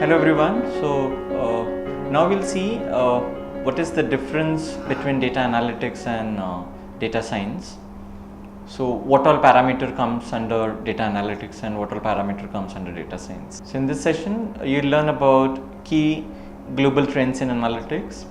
Hello everyone. Now we'll see what is the difference between data analytics and data science. So what all parameter comes under data analytics and what all parameter comes under data science. So in this session you'll learn about key global trends in analytics,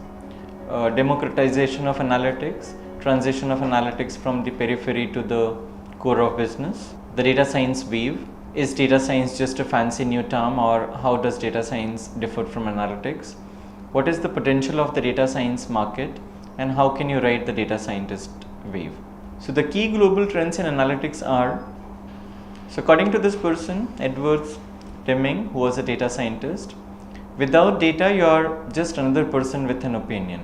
democratization of analytics, transition of analytics from the periphery to the core of business, the data science weave. Is data science just a fancy new term, or how does data science differ from analytics? What is the potential of the data science market, and how can you write the data scientist wave? So the key global trends in analytics are, so according to this person, Edwards Deming, who was a data scientist, without data you are just another person with an opinion.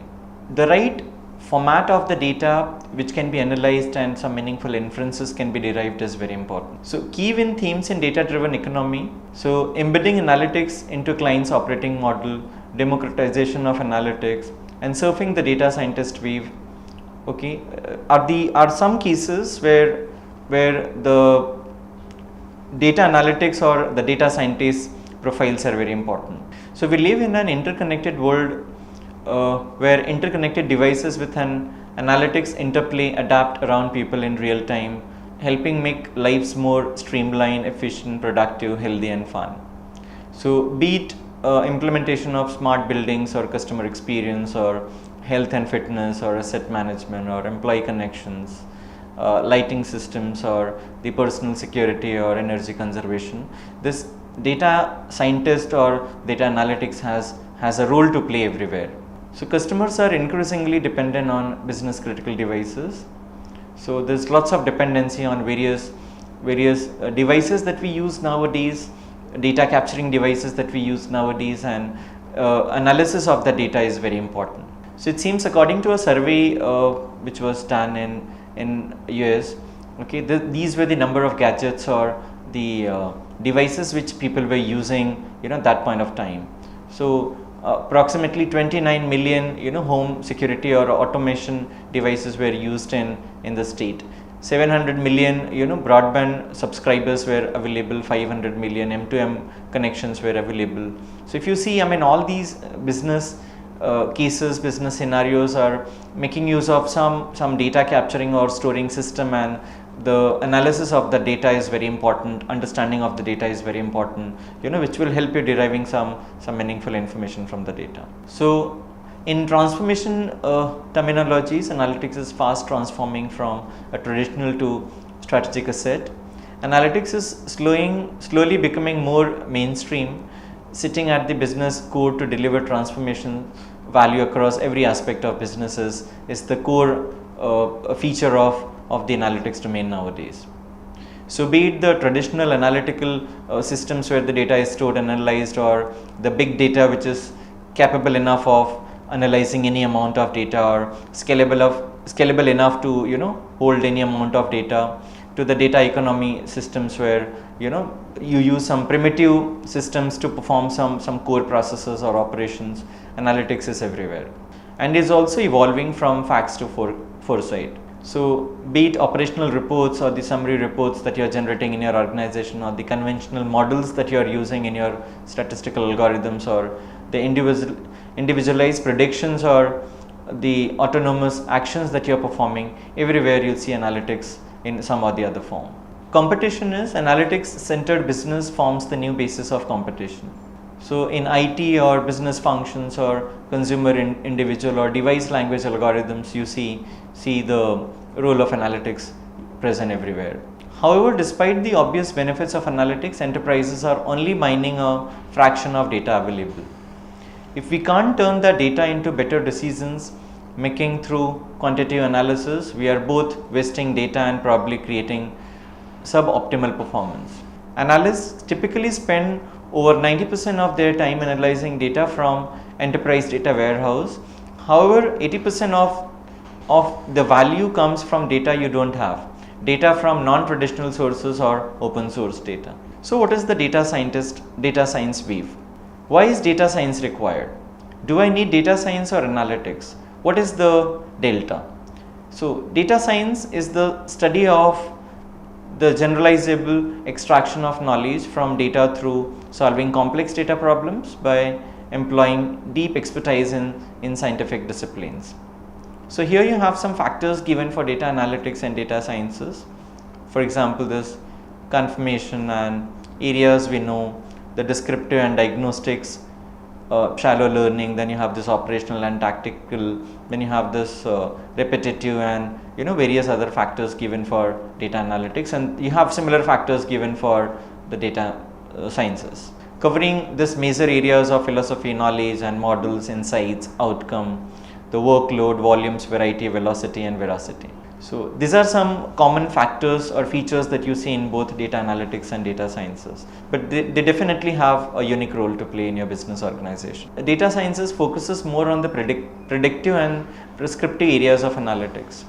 The right format of the data which can be analyzed and some meaningful inferences can be derived is very important. So key win themes in data driven economy, so embedding analytics into client's operating model, democratization of analytics, and surfing the data scientist wave. Okay, are some cases where the data analytics or the data scientist profiles are very important. So we live in an interconnected world where interconnected devices with an analytics interplay adapt around people in real time, helping make lives more streamlined, efficient, productive, healthy and fun. So be it implementation of smart buildings or customer experience or health and fitness or asset management or employee connections, lighting systems or the personal security or energy conservation, this data scientist or data analytics has a role to play everywhere. So customers are increasingly dependent on business critical devices. So there's lots of dependency on various devices that we use nowadays, data capturing devices that we use nowadays, and analysis of the data is very important. So it seems, according to a survey which was done in US, okay, these were the number of gadgets or the devices which people were using, that point of time. So approximately 29 million home security or automation devices were used in the state. 700 million broadband subscribers were available, 500 million M2M connections were available. So if you see, all these business cases, business scenarios are making use of some data capturing or storing system, and the analysis of the data is very important, understanding of the data is very important, which will help you deriving some meaningful information from the data. So in transformation terminologies, analytics is fast transforming from a traditional to strategic asset. Analytics is slowly becoming more mainstream, sitting at the business core to deliver transformation value across every aspect of businesses is the core feature of the analytics domain nowadays. So be it the traditional analytical systems where the data is stored and analyzed, or the big data which is capable enough of analyzing any amount of data or scalable enough to hold any amount of data, to the data economy systems where you use some primitive systems to perform some core processes or operations. Analytics is everywhere and is also evolving from facts to foresight. So be it operational reports or the summary reports that you are generating in your organization, or the conventional models that you are using in your statistical algorithms, or the individualized predictions or the autonomous actions that you are performing, everywhere you'll see analytics in some or the other form. Competition is analytics centered business forms the new basis of competition. So in IT or business functions or consumer individual or device language algorithms, you see the role of analytics present everywhere. However, despite the obvious benefits of analytics, enterprises are only mining a fraction of data available. If we can't turn the data into better decisions making through quantitative analysis, we are both wasting data and probably creating suboptimal performance. Analysts typically spend over 90% of their time analyzing data from enterprise data warehouse. However, 80% of the value comes from data you don't have, data from non-traditional sources or open source data. So what is the data science weave? Why is data science required? Do I need data science or analytics? What is the delta? So data science is the study of the generalizable extraction of knowledge from data through solving complex data problems by employing deep expertise in scientific disciplines. So here you have some factors given for data analytics and data sciences. For example, this confirmation and areas we know, the descriptive and diagnostics, shallow learning, then you have this operational and tactical, then you have this repetitive and various other factors given for data analytics, and you have similar factors given for the data sciences. Covering this major areas of philosophy, knowledge and models, insights, outcome, the workload, volumes, variety, velocity and veracity. So these are some common factors or features that you see in both data analytics and data sciences, but they definitely have a unique role to play in your business organization. Data sciences focuses more on the predictive and prescriptive areas of analytics.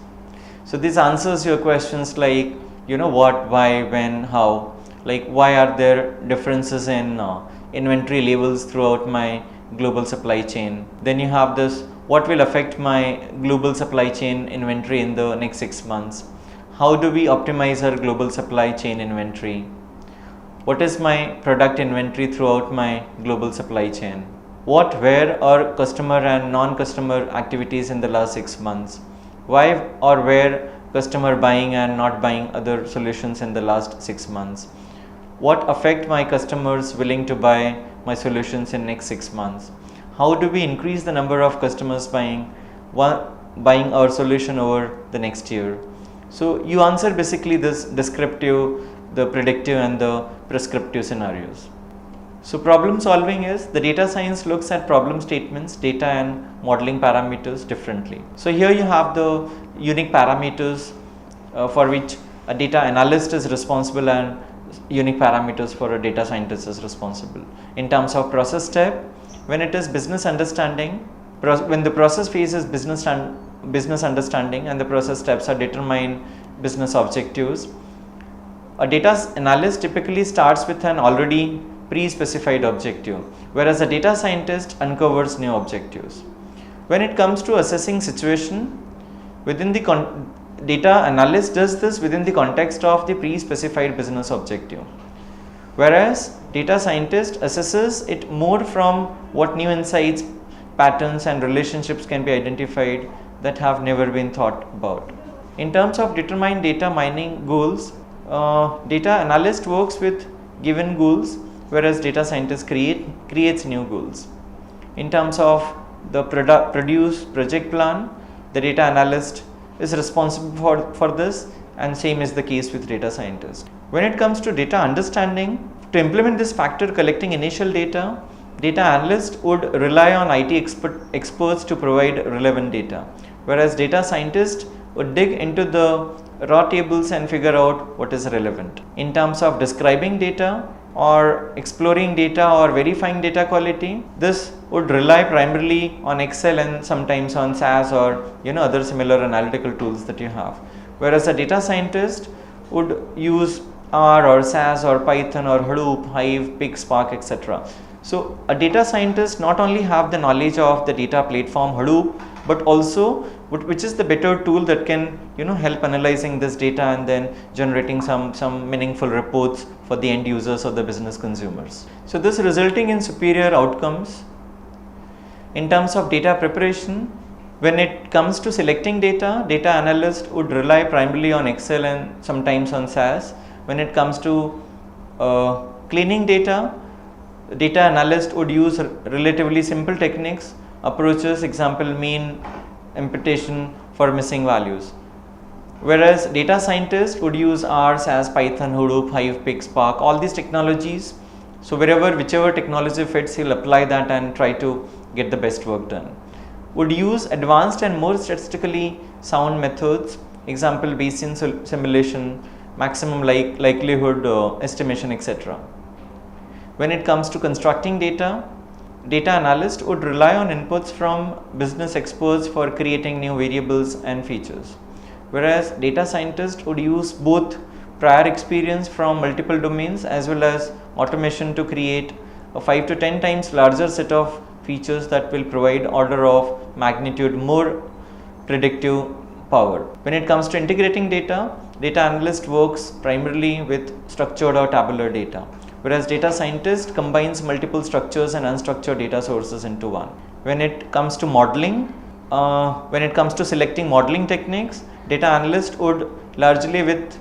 So this answers your questions like what, why, when, how, like why are there differences in inventory levels throughout my global supply chain. Then you have this, what will affect my global supply chain inventory in the next 6 months? How do we optimize our global supply chain inventory? What is my product inventory throughout my global supply chain? What were our customer and non-customer activities in the last 6 months? Why or where customer buying and not buying other solutions in the last 6 months? What affect my customers willing to buy my solutions in next 6 months? How do we increase the number of customers buying our solution over the next year? So you answer basically this descriptive, the predictive and the prescriptive scenarios. So problem solving is, the data science looks at problem statements, data and modeling parameters differently. So here you have the unique parameters for which a data analyst is responsible and unique parameters for a data scientist is responsible. In terms of process step, when it is business understanding, when the process phase is business understanding and the process steps are determine business objectives, a data analyst typically starts with an already pre-specified objective, whereas a data scientist uncovers new objectives. When it comes to assessing situation, within the data analyst does this within the context of the pre-specified business objective, whereas data scientist assesses it more from what new insights, patterns and relationships can be identified that have never been thought about. In terms of determined data mining goals, data analyst works with given goals, whereas data scientist creates new goals. In terms of the produce project plan, the data analyst is responsible for this, and same is the case with data scientist. When it comes to data understanding, to implement this factor collecting initial data, data analyst would rely on IT experts to provide relevant data, whereas data scientist would dig into the raw tables and figure out what is relevant. In terms of describing data or exploring data or verifying data quality, this would rely primarily on Excel and sometimes on SAS or other similar analytical tools that you have, whereas a data scientist would use R or SAS or Python or Hadoop, Hive, Pig, Spark, etc. So a data scientist not only have the knowledge of the data platform Hadoop, but also which is the better tool that can help analyzing this data and then generating some meaningful reports for the end users or the business consumers. So this resulting in superior outcomes. In terms of data preparation, when it comes to selecting data, data analyst would rely primarily on Excel and sometimes on SAS. When it comes to cleaning data, data analyst would use relatively simple techniques, approaches, example mean imputation for missing values, whereas data scientist would use R, SAS, Python, Hadoop, Hive, Pig, Spark, all these technologies. So whichever technology fits, he'll apply that and try to get the best work done. Would use advanced and more statistically sound methods, example Bayesian simulation, maximum likelihood estimation, etc. When it comes to constructing data, data analyst would rely on inputs from business experts for creating new variables and features, whereas data scientist would use both prior experience from multiple domains as well as automation to create a 5 to 10 times larger set of features that will provide order of magnitude more predictive power. When it comes to integrating data, data analyst works primarily with structured or tabular data, whereas data scientist combines multiple structures and unstructured data sources into one. When it comes to modeling, when it comes to selecting modeling techniques, data analyst would largely with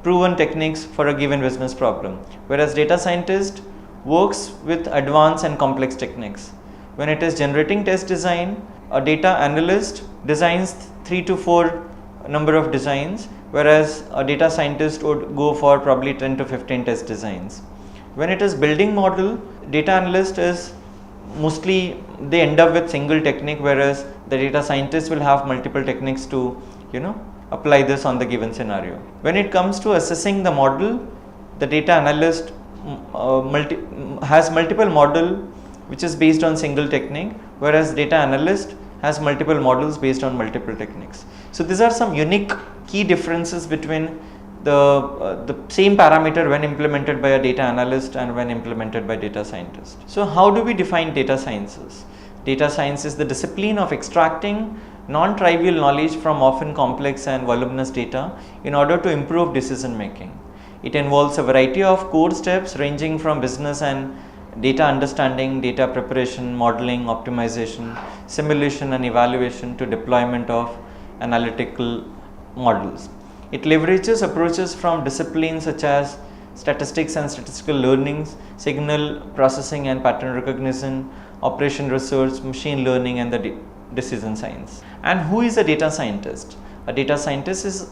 proven techniques for a given business problem, whereas data scientist works with advanced and complex techniques. When it is generating test design, a data analyst designs 3 to 4 number of designs, whereas a data scientist would go for probably 10 to 15 test designs. When it is building model, data analyst is mostly they end up with single technique, whereas the data scientist will have multiple techniques to apply this on the given scenario. When it comes to assessing the model, the data analyst has multiple model which is based on single technique, whereas data analyst has multiple models based on multiple techniques. So these are some unique key differences between the same parameter when implemented by a data analyst and when implemented by data scientist. So how do we define data sciences? Data science is the discipline of extracting non-trivial knowledge from often complex and voluminous data in order to improve decision making. It involves a variety of core steps ranging from business and data understanding, data preparation, modeling, optimization, simulation and evaluation to deployment of analytical models. It leverages approaches from disciplines such as statistics and statistical learning, signal processing and pattern recognition, operation research, machine learning and the decision science. And who is a data scientist? A data scientist is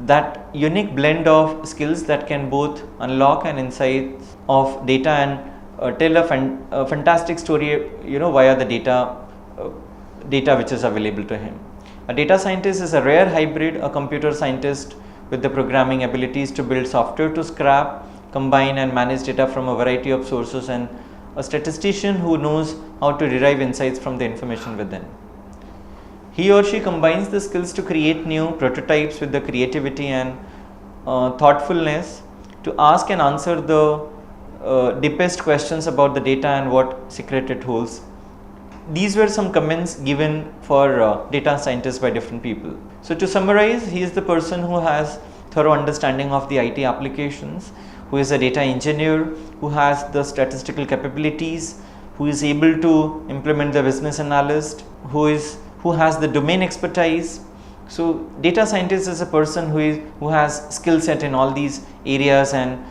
that unique blend of skills that can both unlock an insight of data and tell a fantastic story via the data which is available to him. A data scientist is a rare hybrid, a computer scientist with the programming abilities to build software to scrap, combine and manage data from a variety of sources, and a statistician who knows how to derive insights from the information within. He or she combines the skills to create new prototypes with the creativity and thoughtfulness to ask and answer the deepest questions about the data and what secret it holds. These were some comments given for data scientists by different people. So to summarize, he is the person who has thorough understanding of the IT applications, who is a data engineer, who has the statistical capabilities, who is able to implement the business analyst, who has the domain expertise. So data scientist is a person who has skill set in all these areas, and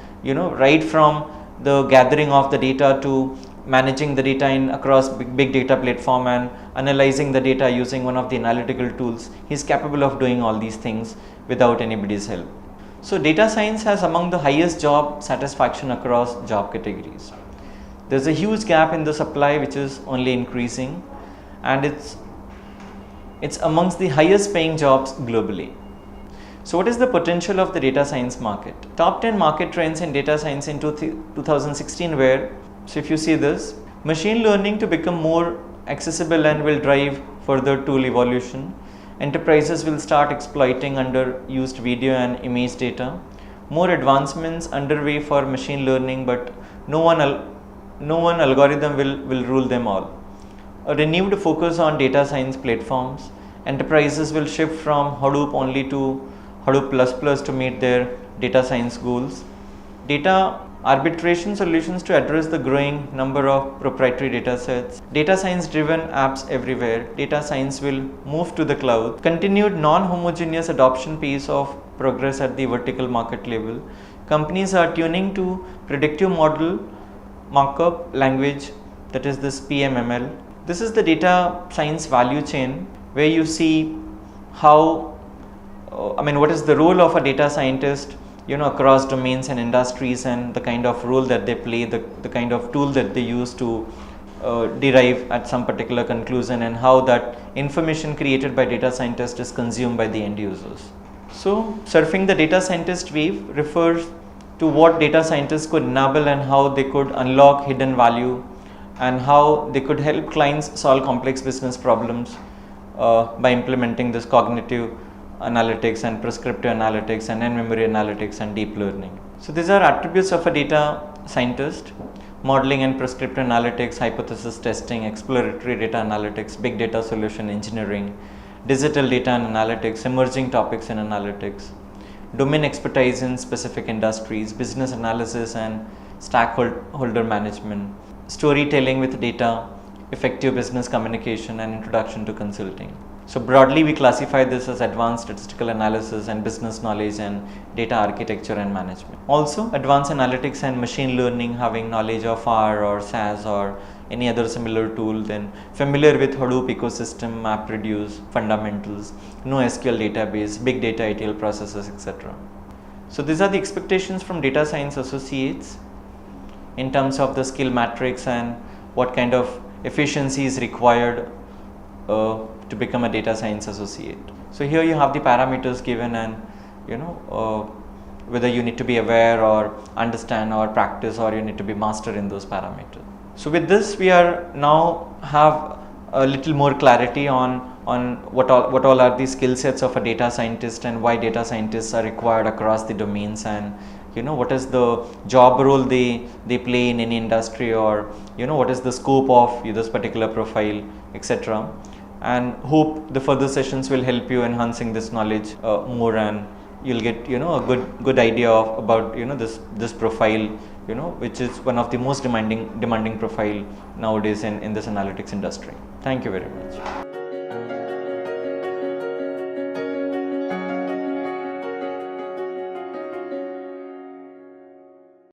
right from the gathering of the data to managing the data across big data platform and analyzing the data using one of the analytical tools. He is capable of doing all these things without anybody's help. So data science has among the highest job satisfaction across job categories. There is a huge gap in the supply which is only increasing, and it's amongst the highest paying jobs globally. So what is the potential of the data science market? Top 10 market trends in data science in 2016 were, so if you see this, machine learning to become more accessible and will drive further tool evolution. Enterprises will start exploiting underused video and image data. More advancements underway for machine learning, but no one algorithm will rule them all. A renewed focus on data science platforms. Enterprises will shift from Hadoop only to Hadoop++ to meet their data science goals. Data arbitration solutions to address the growing number of proprietary data sets. Data science driven apps everywhere. Data science will move to the cloud. Continued non-homogeneous adoption pace of progress at the vertical market level. Companies are tuning to predictive model markup language, that is this PMML. This is the data science value chain where you see how, what is the role of a data scientist across domains and industries, and the kind of role that they play, the kind of tool that they use to derive at some particular conclusion, and how that information created by data scientists is consumed by the end users. So surfing the data scientist wave refers to what data scientists could enable and how they could unlock hidden value, and how they could help clients solve complex business problems by implementing this cognitive analytics and prescriptive analytics and in-memory analytics and deep learning. So these are attributes of a data scientist: modeling and prescriptive analytics, hypothesis testing, exploratory data analytics, big data solution engineering, digital data and analytics, emerging topics in analytics, domain expertise in specific industries, business analysis and stakeholder management, storytelling with data, effective business communication, and introduction to consulting. So broadly, we classify this as advanced statistical analysis and business knowledge and data architecture and management. Also, advanced analytics and machine learning, having knowledge of R or SAS or any other similar tool, then familiar with Hadoop ecosystem, MapReduce, fundamentals, NoSQL database, big data ETL processes, etc. So these are the expectations from data science associates in terms of the skill matrix and what kind of efficiency is required to become a data science associate. So here you have the parameters given, and whether you need to be aware or understand or practice, or you need to be master in those parameters. So with this, we are now have a little more clarity on what all are the skill sets of a data scientist and why data scientists are required across the domains, and what is the job role they play in any industry, or what is the scope of this particular profile, etc. And hope the further sessions will help you enhancing this knowledge more, and you'll get a good idea of about this profile, which is one of the most demanding profile nowadays in this analytics industry. Thank you very much.